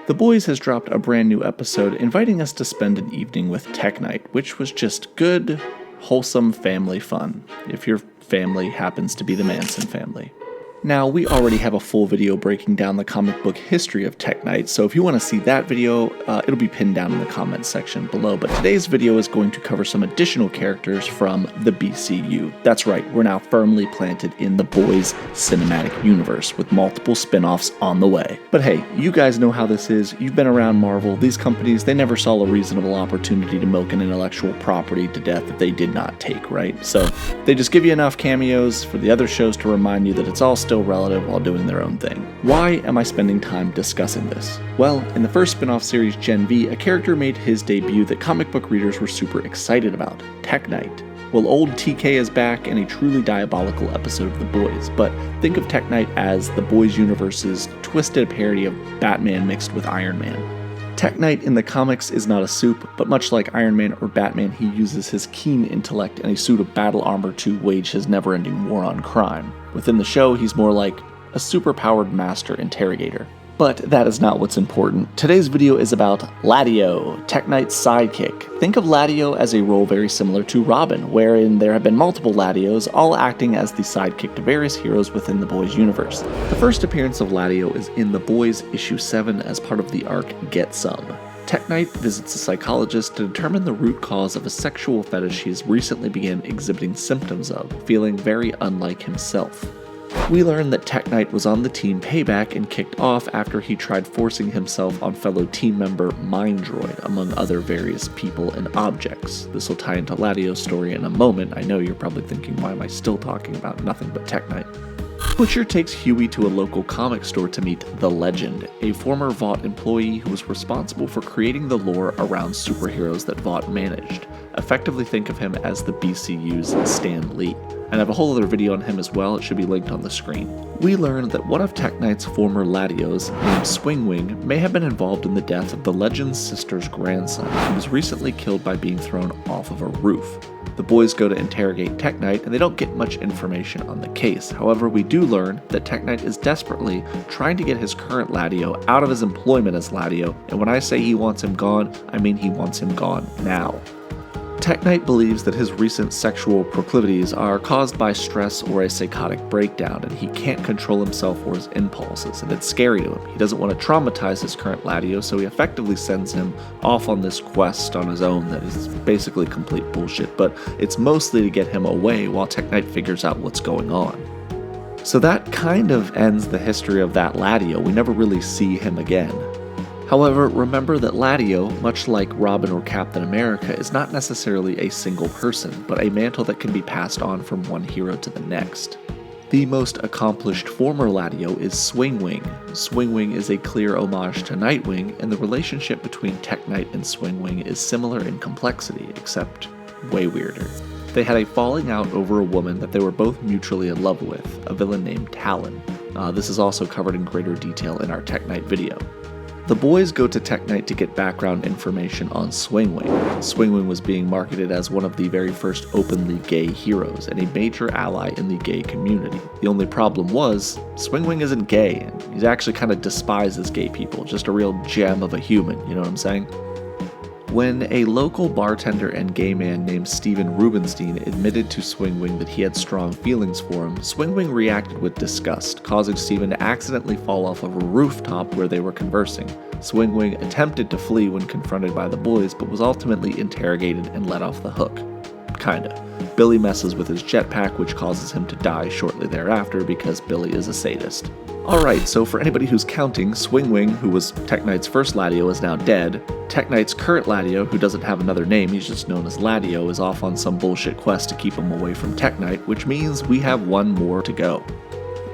The Boys has dropped a brand new episode inviting us to spend an evening with Tech Night, which was just good, wholesome family fun, if your family happens to be the Manson family. Now, we already have a full video breaking down the comic book history of Tech Night, so if you want to see that video, it'll be pinned down in the comments section below. But today's video is going to cover some additional characters from the BCU. That's right, we're now firmly planted in the Boys cinematic universe, with multiple spin-offs on the way. But hey, you guys know how this is. You've been around Marvel. These companies, they never saw a reasonable opportunity to milk an intellectual property to death that they did not take, right? So they just give you enough cameos for the other shows to remind you that it's all still relative while doing their own thing. Why am I spending time discussing this? Well, in the first spin-off series Gen V, a character made his debut that comic book readers were super excited about, Tech Night. Well, old TK is back in a truly diabolical episode of The Boys, but think of Tech Night as the Boys universe's twisted parody of Batman mixed with Iron Man. Tech Night in the comics is not a soup, but much like Iron Man or Batman, he uses his keen intellect and a suit of battle armor to wage his never-ending war on crime. Within the show, he's more like a super-powered master interrogator. But that is not what's important. Today's video is about Laddio, Tech Knight's sidekick. Think of Laddio as a role very similar to Robin, wherein there have been multiple Laddios, all acting as the sidekick to various heroes within the Boys universe. The first appearance of Laddio is in The Boys issue 7 as part of the arc Get Some. Tech Night visits a psychologist to determine the root cause of a sexual fetish he has recently began exhibiting symptoms of, feeling very unlike himself. We learn that Tech Night was on the team Payback and kicked off after he tried forcing himself on fellow team member Mindroid, among other various people and objects. This will tie into Laddio's story in a moment. I know you're probably thinking, why am I still talking about nothing but Tech Night? Butcher takes Huey to a local comic store to meet The Legend, a former Vought employee who was responsible for creating the lore around superheroes that Vought managed. Effectively think of him as the BCU's Stan Lee. I have a whole other video on him as well, it should be linked on the screen. We learn that one of Tech Knight's former Laddios, named Swingwing, may have been involved in the death of the Legend's sister's grandson, who was recently killed by being thrown off of a roof. The boys go to interrogate Tech Night, and they don't get much information on the case. However, we do learn that Tech Night is desperately trying to get his current Laddio out of his employment as Laddio, and when I say he wants him gone, I mean he wants him gone now. Tech Night believes that his recent sexual proclivities are caused by stress or a psychotic breakdown, and he can't control himself or his impulses, and it's scary to him. He doesn't want to traumatize his current Laddio, so he effectively sends him off on this quest on his own that is basically complete bullshit, but it's mostly to get him away while Tech Night figures out what's going on. So that kind of ends the history of that Laddio. We never really see him again. However, remember that Laddio, much like Robin or Captain America, is not necessarily a single person, but a mantle that can be passed on from one hero to the next. The most accomplished former Laddio is Swingwing. Swingwing is a clear homage to Nightwing, and the relationship between Tech Night and Swingwing is similar in complexity, except way weirder. They had a falling out over a woman that they were both mutually in love with, a villain named Talon. This is also covered in greater detail in our Tech Night video. The boys go to Tech Night to get background information on Swingwing. Swingwing was being marketed as one of the very first openly gay heroes and a major ally in the gay community. The only problem was, Swingwing isn't gay, and he actually kind of despises gay people, just a real gem of a human, you know what I'm saying? When a local bartender and gay man named Steven Rubenstein admitted to Swingwing that he had strong feelings for him, Swingwing reacted with disgust, causing Steven to accidentally fall off of a rooftop where they were conversing. Swingwing attempted to flee when confronted by the boys, but was ultimately interrogated and let off the hook. Kinda. Billy messes with his jetpack, which causes him to die shortly thereafter because Billy is a sadist. Alright, so for anybody who's counting, Swingwing, who was Tech Knight's first Laddio, is now dead. Tech Knight's current Laddio, who doesn't have another name, he's just known as Laddio, is off on some bullshit quest to keep him away from Tech Night, which means we have one more to go.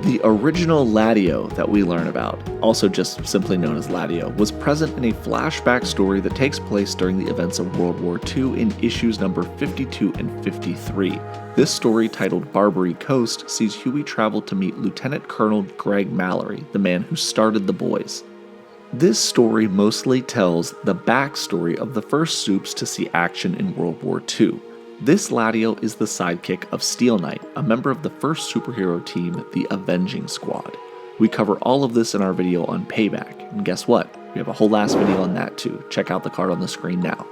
The original Laddio that we learn about, also just simply known as Laddio, was present in a flashback story that takes place during the events of World War II in issues number 52 and 53. This story, titled Barbary Coast, sees Huey travel to meet Lieutenant Colonel Greg Mallory, the man who started the boys. This story mostly tells the backstory of the first Supes to see action in World War II. This Laddio is the sidekick of Steel Knight, a member of the first superhero team, the Avenging Squad. We cover all of this in our video on Payback, and guess what? We have a whole last video on that too. Check out the card on the screen now.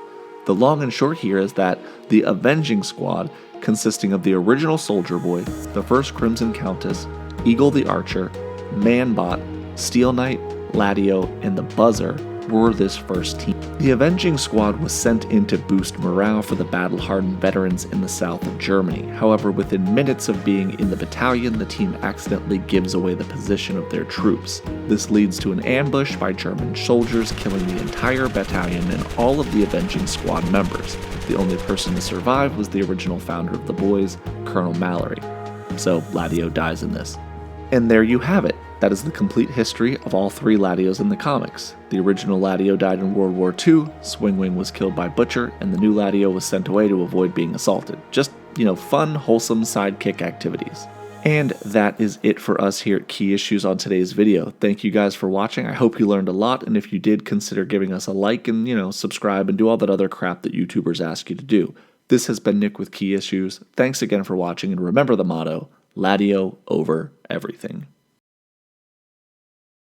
The long and short here is that the Avenging Squad, consisting of the original Soldier Boy, the first Crimson Countess, Eagle the Archer, Manbot, Steel Knight, Laddio, and the Buzzer, were this first team. The Avenging Squad was sent in to boost morale for the battle-hardened veterans in the south of Germany. However, within minutes of being in the battalion, the team accidentally gives away the position of their troops. This leads to an ambush by German soldiers, killing the entire battalion and all of the Avenging Squad members. The only person to survive was the original founder of the boys, Colonel Mallory. So Laddio dies in this. And there you have it. That is the complete history of all 3 Laddios in the comics. The original Laddio died in World War II, Swingwing was killed by Butcher, and the new Laddio was sent away to avoid being assaulted. Just, fun, wholesome sidekick activities. And that is it for us here at Key Issues on today's video. Thank you guys for watching. I hope you learned a lot, and if you did, consider giving us a like and, subscribe and do all that other crap that YouTubers ask you to do. This has been Nick with Key Issues. Thanks again for watching, and remember the motto, Laddio over everything.